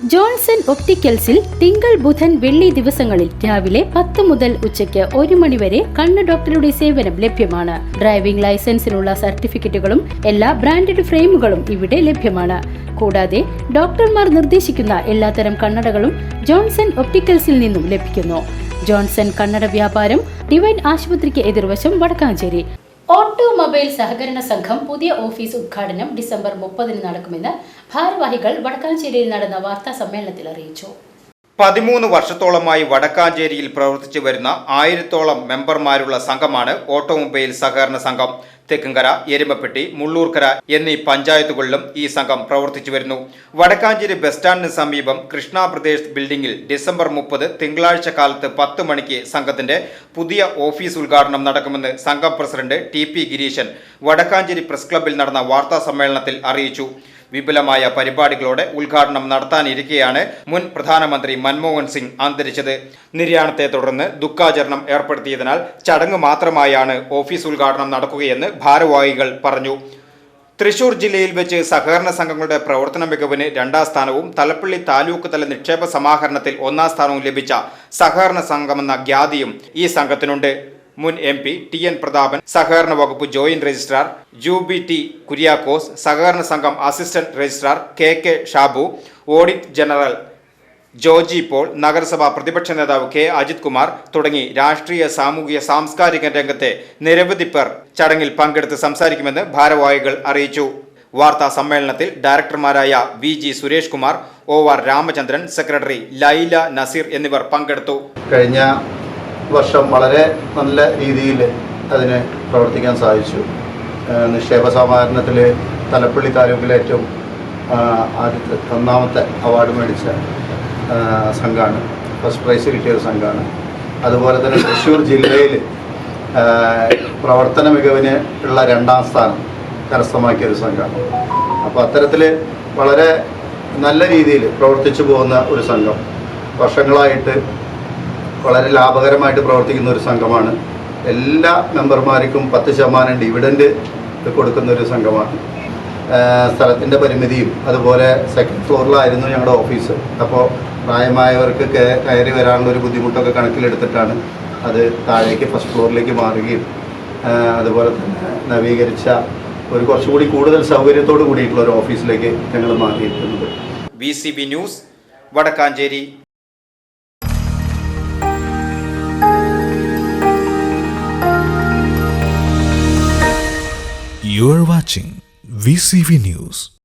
Johnson ഒപ്റ്റിക്കൽസിൽ തിങ്കൾ ബുധൻ വെള്ളി ദിവസങ്ങളിൽ രാവിലെ 10 മുതൽ ഉച്ചയ്ക്ക് 1 മണി വരെ കണ്ണ് ഡോക്ടറുടെ സേവനം ലഭ്യമാണ്. ഡ്രൈവിംഗ് ലൈസൻസിനുള്ള സർട്ടിഫിക്കറ്റുകളും എല്ലാ ബ്രാൻഡഡ് ഫ്രെയിമുകളും ഇവിടെ ലഭ്യമാണ്. കൂടാതെ ഡോക്ടർമാർ നിർദ്ദേശിക്കുന്ന എല്ലാത്തരം കണ്ണടകളും ജോൺസൺ ഒപ്റ്റിക്കൽസിൽ നിന്നും ലഭിക്കുന്നു. ജോൺസൺ കണ്ണട വ്യാപാരം ഡിവൈൻ ആശുപത്രിക്ക് എതിർവശം വടക്കാഞ്ചേരി. ഓട്ടോമൊബൈൽ സഹകരണ സംഘം പുതിയ ഓഫീസ് ഉദ്ഘാടനം ഡിസംബർ 30 നടക്കുമെന്ന് ഭാരവാഹികൾ വടക്കാഞ്ചേരിയിൽ നടന്ന വാർത്താ സമ്മേളനത്തിൽ അറിയിച്ചു. 13 വർഷത്തോളമായി വടക്കാഞ്ചേരിയിൽ പ്രവർത്തിച്ചു വരുന്ന 1000-ഓളം മെമ്പർമാരുള്ള സംഘമാണ് ഓട്ടോമൊബൈൽ സഹകരണ സംഘം. തെക്കുംകര, എരുമപ്പെട്ടി, മുള്ളൂർക്കര എന്നീ പഞ്ചായത്തുകളിലും ഈ സംഘം പ്രവർത്തിച്ചു വരുന്നു. വടക്കാഞ്ചേരി ബസ് സ്റ്റാൻഡിന് സമീപം കൃഷ്ണ പ്രദേശ് ബിൽഡിംഗിൽ ഡിസംബർ 30 തിങ്കളാഴ്ച കാലത്ത് 10 മണിക്ക് സംഘത്തിന്റെ പുതിയ ഓഫീസ് ഉദ്ഘാടനം നടക്കുമെന്ന് സംഘം president TP Gireeshan Vadakkancheri press ക്ലബ്ബിൽ നടന്ന വാർത്താ സമ്മേളനത്തിൽ അറിയിച്ചു. വിപുലമായ പരിപാടികളോടെ ഉദ്ഘാടനം നടത്താനിരിക്കെയാണ് മുൻ പ്രധാനമന്ത്രി മൻമോഹൻ സിംഗ് അന്തരിച്ചത്. നിര്യാണത്തെ തുടർന്ന് ദുഃഖാചരണം ഏർപ്പെടുത്തിയതിനാൽ ചടങ്ങ് മാത്രമായാണ് ഓഫീസ് ഉദ്ഘാടനം നടക്കുകയെന്ന് ഭാരവാഹികൾ പറഞ്ഞു. തൃശൂർ ജില്ലയിൽ വെച്ച് സഹകരണ സംഘങ്ങളുടെ പ്രവർത്തന മികവിന് 2ാം സ്ഥാനവും തലപ്പള്ളി താലൂക്ക് തല നിക്ഷേപ സമാഹരണത്തിൽ 1ാം സ്ഥാനവും ലഭിച്ച സഹകരണ സംഘമെന്ന ഖ്യാതിയും ഈ സംഘത്തിനുണ്ട്. മുൻ MP TN പ്രതാപൻ, സഹകരണ വകുപ്പ് joint registrar Jubi T Kuriakose, സഹകരണ സംഘം assistant registrar KK Shabu, audit general Joji Paul, നഗരസഭാ പ്രതിപക്ഷ നേതാവ് K അജിത് കുമാർ തുടങ്ങി രാഷ്ട്രീയ, സാമൂഹിക, സാംസ്കാരിക രംഗത്തെ നിരവധി പേർ ചടങ്ങിൽ പങ്കെടുത്ത് സംസാരിക്കുമെന്ന് ഭാരവാഹികൾ അറിയിച്ചു. വാർത്താ സമ്മേളനത്തിൽ ഡയറക്ടർമാരായ VG Suresh Kumar, OR Ramachandran, secretary Laila Naseer എന്നിവർ പങ്കെടുത്തു. കഴിഞ്ഞ വർഷം വളരെ നല്ല രീതിയിൽ അതിന് പ്രവർത്തിക്കാൻ സാധിച്ചു. നിക്ഷേപ സമാഹരണത്തിൽ തലപ്പള്ളി താലൂക്കിലെ ഏറ്റവും ആദ്യത്തെ 1ാമത്തെ അവാർഡ് മേടിച്ച സംഘമാണ്, ഫസ്റ്റ് പ്രൈസ് കിട്ടിയ ഒരു സംഘമാണ്. അതുപോലെ തന്നെ തൃശ്ശൂർ ജില്ലയിൽ പ്രവർത്തന മികവിന് ഉള്ള 2ാം സ്ഥാനം കരസ്ഥമാക്കിയ ഒരു സംഘമാണ്. അപ്പോൾ അത്തരത്തിൽ വളരെ നല്ല രീതിയിൽ പ്രവർത്തിച്ചു പോകുന്ന ഒരു സംഘം, വർഷങ്ങളായിട്ട് വളരെ ലാഭകരമായിട്ട് പ്രവർത്തിക്കുന്ന ഒരു സംഘമാണ്. എല്ലാ മെമ്പർമാർക്കും 10% ഡിവിഡൻഡ് കൊടുക്കുന്ന ഒരു സംഘമാണ്. സ്ഥലത്തിൻ്റെ പരിമിതിയും അതുപോലെ സെക്കൻഡ് ഫ്ലോറിലായിരുന്നു ഞങ്ങളുടെ ഓഫീസ്. അപ്പോൾ പ്രായമായവർക്ക് കയറി വരാനുള്ള ഒരു ബുദ്ധിമുട്ടൊക്കെ കണക്കിലെടുത്തിട്ടാണ് അത് താഴേക്ക് ഫസ്റ്റ് ഫ്ലോറിലേക്ക് മാറുകയും അതുപോലെ തന്നെ നവീകരിച്ച ഒരു കുറച്ചുകൂടി കൂടുതൽ സൗകര്യത്തോട് കൂടിയിട്ടുള്ള ഒരു ഓഫീസിലേക്ക് ഞങ്ങൾ മാറിയിരിക്കുന്നത്. VCB news, Vadakkancheri. You are watching VCV News.